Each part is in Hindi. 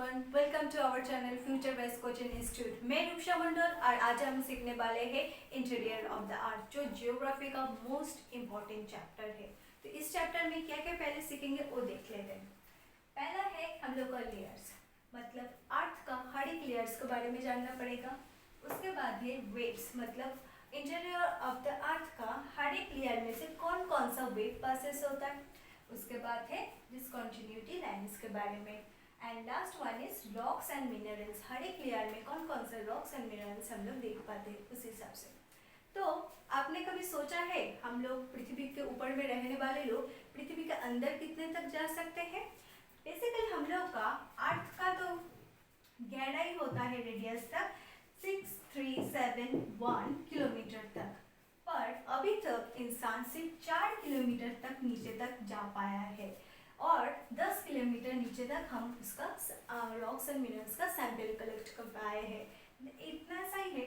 Everyone, welcome to our channel Future Best coaching institute. मैं रूपा मंडल और आज हम सीखने वाले हैं इंटीरियर ऑफ द अर्थ, जो जियोग्राफी का मोस्ट इम्पॉर्टेंट चैप्टर है। तो इस चैप्टर में क्या क्या पहले सीखेंगे वो देख लेते हैं। पहला है हम लोग का लेयर्स, मतलब अर्थ का हर एक लेयर्स के बारे में जानना पड़ेगा। उसके बाद है वेव्स, मतलब इंटीरियर ऑफ द अर्थ का हर एक लेयर में से कौन कौन सा वेव पासेस होता है। उसके बाद है डिसकंटिन्यूटी लाइंस के बारे में। And last one is rocks and minerals, हर एक लेयर में कौन कौन से रॉक्स एंड मिनरल्स हम लोग देख पाते हैं उस हिसाब से। तो आपने कभी सोचा है हम लोग पृथ्वी के ऊपर में रहने वाले लोग पृथ्वी के अंदर कितने तक जा सकते हैं? बेसिकली हम लोग का अर्थ का तो गहराई होता है रेडियस तक 6371 किलोमीटर तक, पर अभी तक इंसान सिर्फ 4 किलोमीटर तक नीचे तक जा पाया है और 10 किलोमीटर नीचे तक हम उसका रॉक्स एंड मिनरल्स का सैंपल कलेक्ट कर पाए हैं। इतना सा ही है।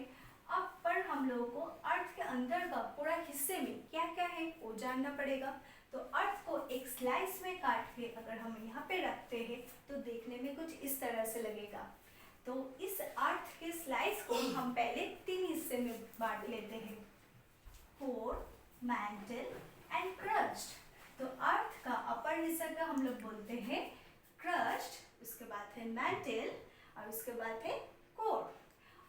अब पर हम लोगों को अर्थ के अंदर का पूरा हिस्से में क्या क्या है वो जानना पड़ेगा। तो अर्थ को एक स्लाइस में काट के अगर हम यहाँ पे रखते हैं तो देखने में कुछ इस तरह से लगेगा। तो इस अर्थ के स्लाइस को हम पहले 3 हिस्से में बांट लेते हैं, कोर, मैंटल एंड क्रस्ट। तो अर्थ का अपर हिस्सा का हम लोग बोलते हैं क्रस्ट, उसके बाद है मैंटल और उसके बाद है कोर।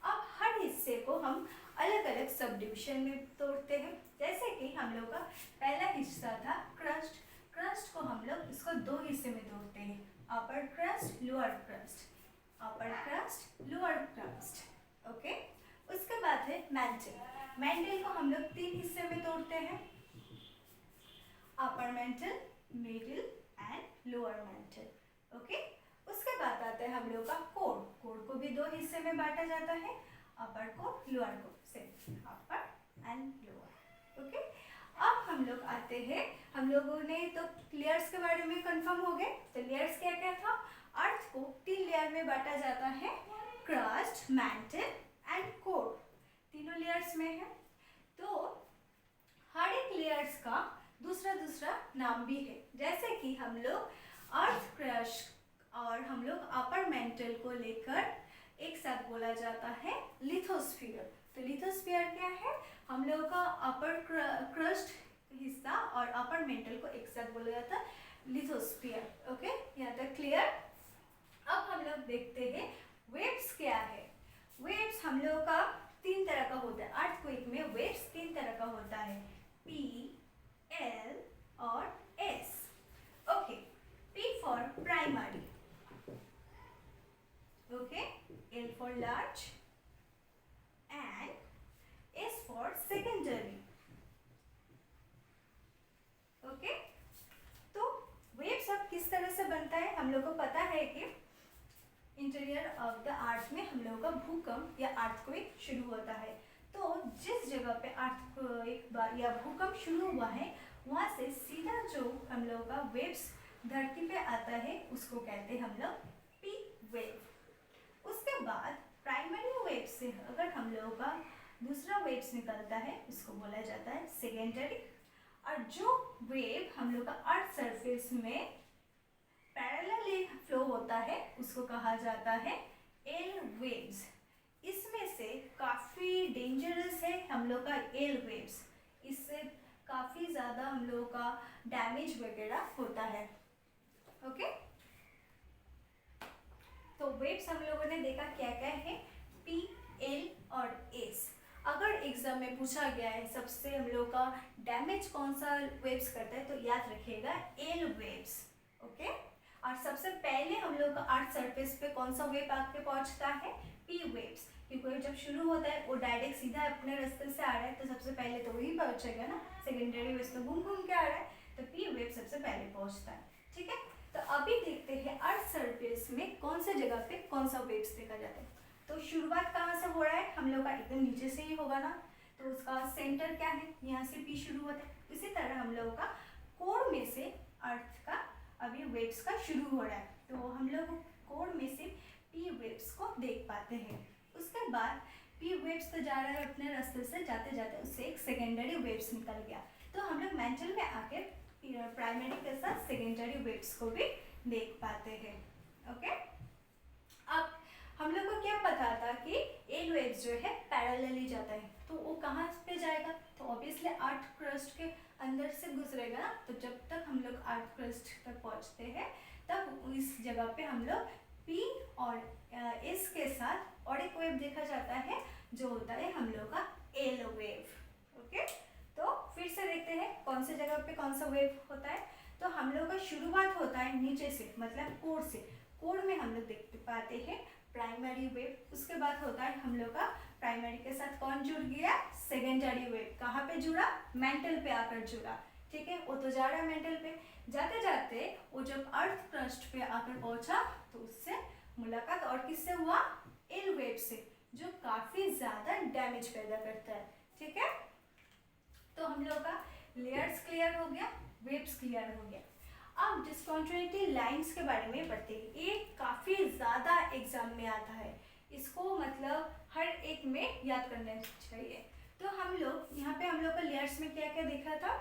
अब हर हिस्से को हम अलग अलग सब डिविजन में तोड़ते हैं। जैसे कि हम लोग का पहला हिस्सा था क्रस्ट। क्रस्ट को हम लोग इसको 2 हिस्से में तोड़ते हैं, अपर क्रस्ट, लोअर क्रस्ट, अपर क्रस्ट, लोअर क्रस्ट। ओके। उसके बाद है मैंटल। मैंटल को हम लोग 3 हिस्से में तोड़ते हैं, upper mantle, middle and lower mental. Okay. उसके बाद आता है हम लोग का कोर। कोर को भी 2 हिस्से में बांटा जाता है, अपर कोर, लोअर कोर, से अपर एंड लोअर। ओके। अब हम लोग आते हैं, हम लोगों ने तो लेयर्स के बारे में कंफर्म हो गए। तो लेयर्स क्या क्या था? अर्थ को 3 लेयर में बांटा जाता है, क्रस्ट, मैंटल एंड कोर। तीनों लेयर्स में है। तो हर एक लेयर्स का दूसरा दूसरा नाम भी है। जैसे कि हम लोग अर्थ क्रस्ट और हम लोग अपर मेंटल को लेकर एक साथ बोला जाता है लिथोस्फीयर। तो लिथोस्फीयर क्या है? हम लोग का अपर क्रस्ट हिस्सा और अपर मेंटल को एक साथ बोला जाता है लिथोस्फीयर। ओके, यहाँ तक क्लियर? अब हम लोग देखते हैं वेव्स क्या है। वेव्स हम लोग का 3 तरह का होता है। अर्थक्वेक में वेव्स 3 तरह का होता है, P, L और S। Okay. P for primary, okay, L for large and S for secondary. Okay. तो वेव्स अब किस तरह से बनता है? हम लोग को पता है कि इंटीरियर ऑफ द अर्थ में हम लोगों का भूकंप या अर्थक्वेक शुरू होता है। तो जिस जगह पे अर्थक्वेक या भूकंप शुरू हुआ है वहाँ से सीधा जो हम लोग का वेव्स धरती पे आता है उसको कहते हैं हम लोग पी वेव। उसके बाद प्राइमरी वेव से अगर हम लोगों का दूसरा वेव्स निकलता है उसको बोला जाता है सेकेंडरी। और जो वेव हम लोग का अर्थ सरफेस में पैरेलली फ्लो होता है उसको कहा जाता है एल वेव्स। इसमें से काफ़ी डेंजरस है हम लोग का एल वेव्स। इससे काफ़ी ज़्यादा हम लोगों का डैमेज वगैरह होता है। ओके। तो वेव्स हम लोगों ने देखा क्या क्या है, पी, एल और एस। अगर एग्जाम में पूछा गया है सबसे हम लोग का डैमेज कौन सा वेव्स करता है तो याद रखिएगा एल वेव्स। ओके। और सबसे पहले हम लोग का अर्थ सरफेस पे कौन सा वेव आके पहुंचता है? P waves. क्योंकि जब शुरू होता है वो डायरेक्ट सीधा अपने रास्ते से आ रहा है तो सबसे पहले तो वही पहुंचेगा ना। सेकेंडरी वेव्स तो घूम घूम के आ रहा है, तो पी वेव सबसे पहले पहुंचता है। ठीक है। तो अभी देखते हैं अर्थ सरफेस में कौन से जगह पे कौन सा वेव्स देखा जाता है। तो शुरुआत कहाँ से हो रहा है? हम लोग का एकदम नीचे से ही होगा ना। तो उसका सेंटर क्या है? यहाँ से पी शुरू होता है। इसी तरह हम लोगों का कोर में से अर्थ का अभी वेव्स का शुरू हो रहा है। तो हम लोग कोर में से पी वेव्स को देख पाते हैं। उसके बाद पी वेव्स तो जा रहा है अपने रास्ते से, जाते जाते उससे एक सेकेंडरी वेव्स निकल गया। तो हम लोग मेंटल में आके प्राइमरी के साथ सेकेंडरी वेव्स को भी देख पाते हैं। ओके। हम लोग को क्या पता था कि एल वेव्स जो है पैरेलली जाता है, तो वो कहाँ पे जाएगा, तो ऑब्वियसली अर्थ क्रस्ट के अंदर से गुजरेगा ना। तो जब तक हम लोग अर्थ क्रस्ट तक पहुँचते हैं तब इस जगह पे हम लोग पी और एस के साथ और एक वेव देखा जाता है जो होता है हम लोग का एल वेव। ओके, तो फिर से देखते हैं कौन से जगह पे कौन सा वेव होता है। तो हम लोग का शुरुआत होता है नीचे से, मतलब कोर से। कोर में हम लोग देख पाते हैं प्राइमरी वेव। उसके बाद होता है हम लोग का प्राइमरी के साथ कौन जुड़ गया, सेकेंडरी वेव। कहाँ पे जुड़ा, मेंटल पे आकर जुड़ा। ठीक है, वो तो जा रहा है मेंटल पे, जाते जाते वो जब अर्थ क्रस्ट पे आकर पहुंचा तो उससे मुलाकात और किससे हुआ, एल वेव से, जो काफी ज्यादा डैमेज पैदा करता है। ठीक है, तो हम लोग का लेयर्स क्लियर हो गया, वेव्स क्लियर हो गया। अब डिस्कंटिन्यूटी लाइंस के बारे में पढ़ते हैं। ये काफी ज्यादा एग्जाम में आता है, इसको मतलब हर एक में याद करना चाहिए। तो हम लोग यहाँ पे हम लोग का लेयर्स में क्या क्या देखा था,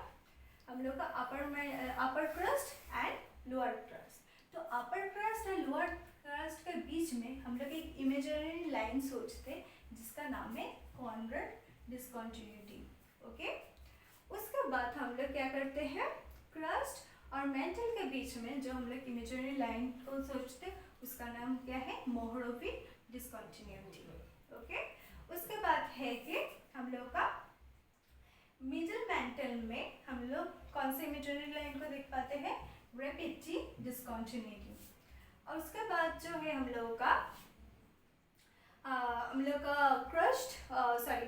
हम लोग का अपर क्रस्ट एंड लोअर क्रस्ट। तो अपर क्रस्ट और लोअर क्रस्ट के बीच में हम लोग एक इमेजिनरी लाइन सोचते जिसका नाम है कॉनरड डिस्कंटिन्यूटी। ओके, उसके बाद हम लोग क्या करते हैं, क्रस्ट और मेंटल के बीच में जो हम लोग इमेजिनरी लाइन को सोचते उसका नाम क्या है, मोहरोवी डिस्कंटिन्यूटी। ओके, उसके बाद है कि हम लोग का मिडिल मेंटल में हम लोग कौन से इमेजिनरी लाइन को देख पाते हैं, रेपिटिव डिस्कंटिन्यूटी। और उसके बाद जो है हम लोग का क्रस्ट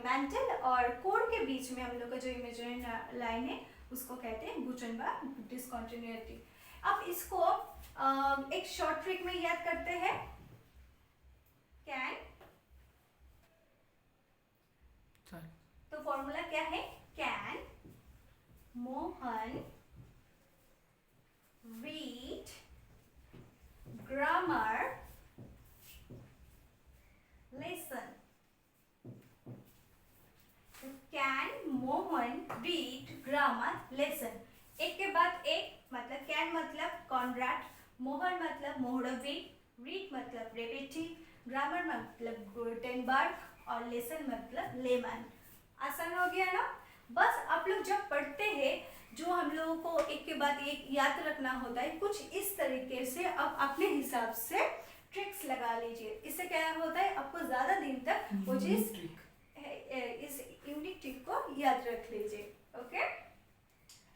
मेंटल और कोर के बीच में हम लोग का जो इमेजिनरी लाइन है उसको कहते हैं गुटेनबर्ग डिस्कंटिन्यूटी। अब इसको एक शॉर्ट ट्रिक में याद करते हैं। कैन, तो फॉर्मूला क्या है, can Mohan read grammar lesson. Can Mohan read grammar lesson, एक के बाद एक, मतलब कैन मतलब कॉनराड, मोहन मतलब मोहरवी, रीड मतलब रेपिटिव, ग्रामर मतलब गुटेनबर्ग और लेसन मतलब लेमन। आसान हो गया ना। बस आप लोग जब पढ़ते हैं जो हम लोगों को एक के बाद एक याद रखना होता है, कुछ इस तरीके से अब अपने हिसाब से ट्रिक्स लगा लीजिए। इससे क्या होता है, आपको ज्यादा दिन तक वो चीज इस यूनिक ट्रिक को याद रख लीजिए। ओके,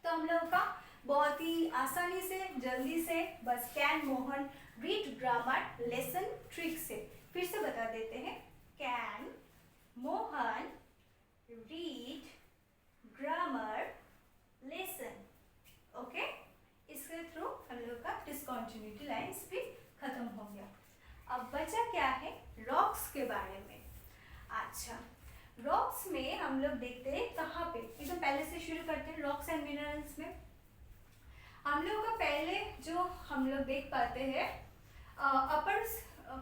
तो हम लोगों का बहुत ही आसानी से जल्दी से बस can Mohan read grammar lesson trick से फिर से बता देते हैं। Can Mohan read grammar lesson. Okay, इसके थ्रू हम लोग का डिस्कंटिन्यूटी लाइंस भी खत्म हो गया। अब बचा क्या है, रॉक्स के बारे में। अच्छा, रॉक्स में हम लोग देखते हैं कहाँ पे, एकदम पहले से शुरू करते हैं। रॉक्स एंड मिनरल्स में हम लोग का पहले जो हम लोग देख पाते हैं अपर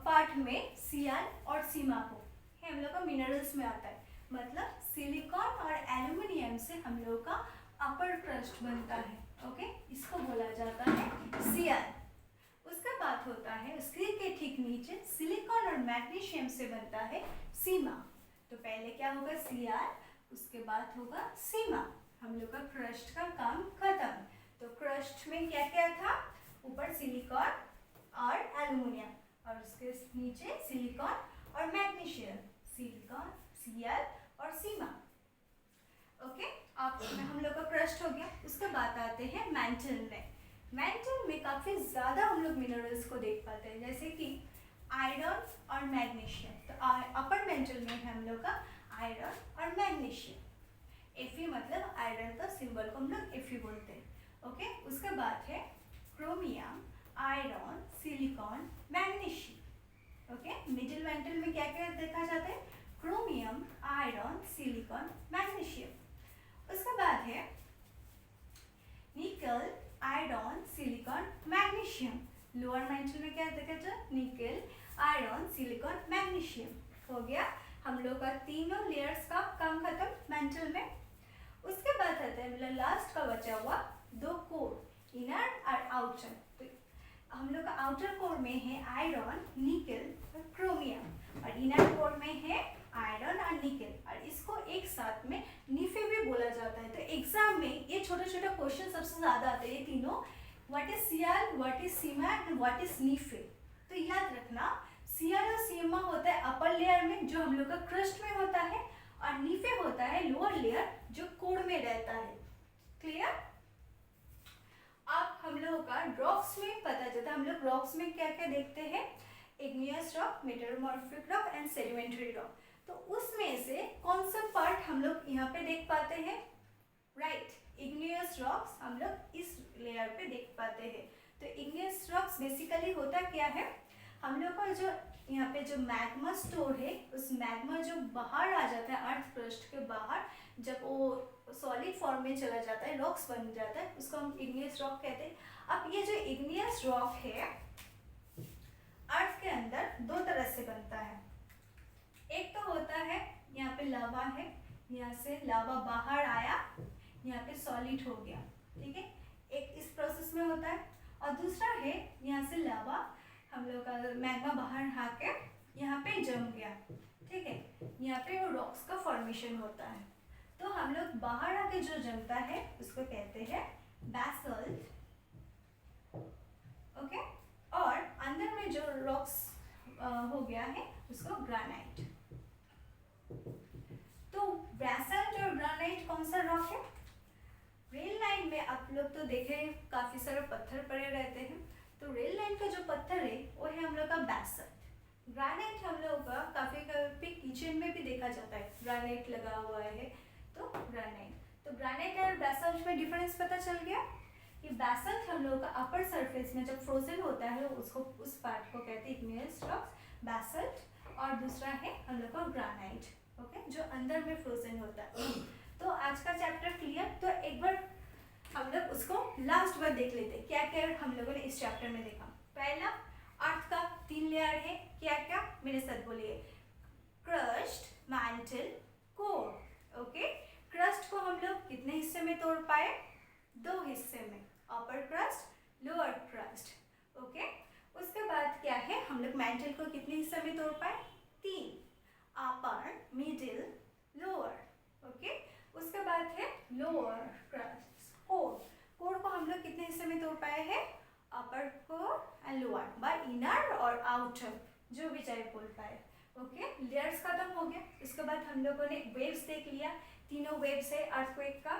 पार्ट में सियान और सीमा को है, हम लोग का मिनरल्स में आता है। मतलब सिलिकॉन और एल्युमिनियम से हम लोग का अपर क्रस्ट बनता है। ओके, इसको बोला जाता है सियान। उसका बाद होता है उसके के ठीक नीचे सिलिकॉन और मैग्नीशियम से बनता है सीमा। तो पहले क्या होगा, सियान, उसके बाद होगा सीमा। हम लोग का क्रस्ट का काम खत्म। तो क्रस्ट में क्या क्या था, ऊपर सिलिकॉन और एल्युमिनियम और उसके नीचे सिलिकॉन और मैग्नीशियम, सिलिकॉन, सीएल और सीमा। ओके, अब हम लोग का क्रस्ट हो गया। उसके बाद आते हैं मेंटल में। मेंटल में काफी ज्यादा हम लोग मिनरल्स को देख पाते हैं, जैसे कि आयरन और मैग्नीशियम। तो अपर मेंटल में हम लोग का आयरन और मैग्नीशियम। Fe मतलब आयरन का सिंबल को हम लोग Fe बोलते हैं। ओके, उसके बाद है chromium, iron, silicon, magnesium. Okay, middle mental में क्या क्या देखा जाता है, क्रोमियम, आयरन, सिलिकॉन, मैग्नीशियम। उसके बाद है निकल, iron, silicon, magnesium. Lower mental में क्या देखा जाए, निकल, आयरन, सिलिकॉन, मैग्नीशियम। हो गया हम लोग का तीनों लेयर्स का काम खत्म मेंटल में। उसके बाद आता है मतलब लास्ट का बचा हुआ दो कोर, इनर और आउटर। तो हम लोग का आउटर कोर में है आयरन, निकल और क्रोमियम। सबसे ज़्यादा आते हैं ये तीनों, what is sial, what is sima and what is nife. तो याद रखना सियाल और सीमा होता है अपर लेयर में जो हम लोग का क्रस्ट में होता है, और नीफे होता है लोअर लेयर जो कोर में रहता है। क्लियर? अब हम लोगों का रॉक्स में पता चलता है, हम लोग रॉक्स में क्या क्या देखते हैं, igneous rock, metamorphic rock and sedimentary rock. तो उसमें से कौन सा पार्ट हम लोग यहाँ पे देख पाते हैं, राइट, इग्नियस रॉक्स हम लोग इस लेयर पे देख पाते हैं। तो इग्नियस रॉक्स बेसिकली होता क्या है, हम लोग का जो यहाँ पे जो मैग्मा स्टोर है, उस मैग्मा जो बाहर आ जाता है अर्थ क्रस्ट के बाहर, जब वो सॉलिड फॉर्म में चला जाता है, रॉक्स बन जाता है, उसको हम इग्नियस रॉक कहते हैं। अब ये जो इग्नियस रॉक है अर्थ के अंदर दो तरह से बनता है। एक तो होता है यहाँ पे लावा है, यहाँ से लावा बाहर आया, यहाँ पे सॉलिड हो गया, ठीक है, एक इस प्रोसेस में होता है। और दूसरा है यहाँ से लावा हम लोग का मैग्मा बाहर आके यहाँ पे जम गया, ठीक है, यहाँ पे वो रॉक्स का फॉर्मेशन होता है। तो हम लोग बाहर आके जो जमता है उसको कहते हैं बैसल्ट, ओके, और अंदर में जो रॉक्स हो गया है उसको ग्रेनाइट। तो बैसल्ट और ग्रेनाइट कौन सा रॉक है? रेल लाइन में आप लोग तो देखे काफी सारे पत्थर पड़े रहते हैं, तो रेल लाइन का जो पत्थर है वो है हम लोग का बैसल्ट। ग्रेनाइट हम लोग का काफी किचन में भी देखा जाता है, ग्रेनाइट लगा हुआ है, तो ग्रेनाइट। तो ग्रेनाइट और बैसल्ट में डिफरेंस पता चल गया कि बैसल्ट हम लोग का अपर सरफेस में जब फ्रोजन होता है उसको, उस पार्ट को कहते हैं इग्नियस रॉक्स, बैसल्ट, और दूसरा है हम लोग का ग्रेनाइट, ओके, जो अंदर में फ्रोजन होता है। तो आज का चैप्टर क्लियर? तो एक बार हम लोग उसको लास्ट बार देख लेते हैं, क्या क्या हम लोगों ने इस चैप्टर में देखा। पहला, अर्थ का 3 लेयर है, क्या क्या, मेरे साथ बोलिए, crust, mantle, core, okay. Crust को हम लोग कितने हिस्से में तोड़ पाए? 2 हिस्से में, अपर क्रस्ट, लोअर क्रस्ट, ओके। उसके बाद क्या है, हम लोग मैंटल को कितने हिस्से में तोड़ पाए? 3, अपर, मिडिल, लोअर, ओके। उसके बाद है लोअर क्रस्ट, कोर। कोर को हम लोग कितने हिस्से में तोड़ पाए हैं? Upper core and lower, by inner और आउटर, जो भी चाहे बोल पाए, ओके। लेयर्स खत्म हो गया। उसके बाद हम लोगों ने वेव्स देख लिया, तीनों वेव्स है अर्थक्वेक का,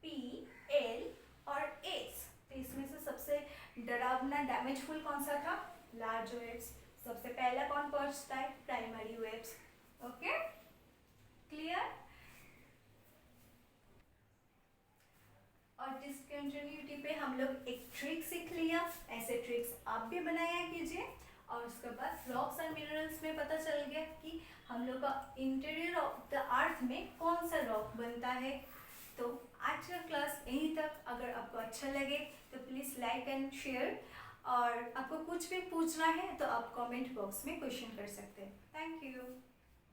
पी, एल और एस। तो इसमें से सबसे डरावना डैमेजफुल कौन सा था? Large waves. सबसे पहला कौन पहुंचता है? Primary waves, okay, clear. और डिसकंटिन्यूटी पे हम लोग एक ट्रिक सीख लिया, ऐसे ट्रिक्स आप भी बनाया कीजिए। और उसके बाद रॉक्स एंड मिनरल्स में पता चल गया कि हम लोग का इंटीरियर ऑफ द अर्थ में कौन सा रॉक बनता है। तो आज का क्लास यहीं तक। अगर आपको अच्छा लगे तो प्लीज़ लाइक एंड शेयर, और आपको कुछ भी पूछना है तो आप कमेंट बॉक्स में क्वेश्चन कर सकते हैं। Thank you.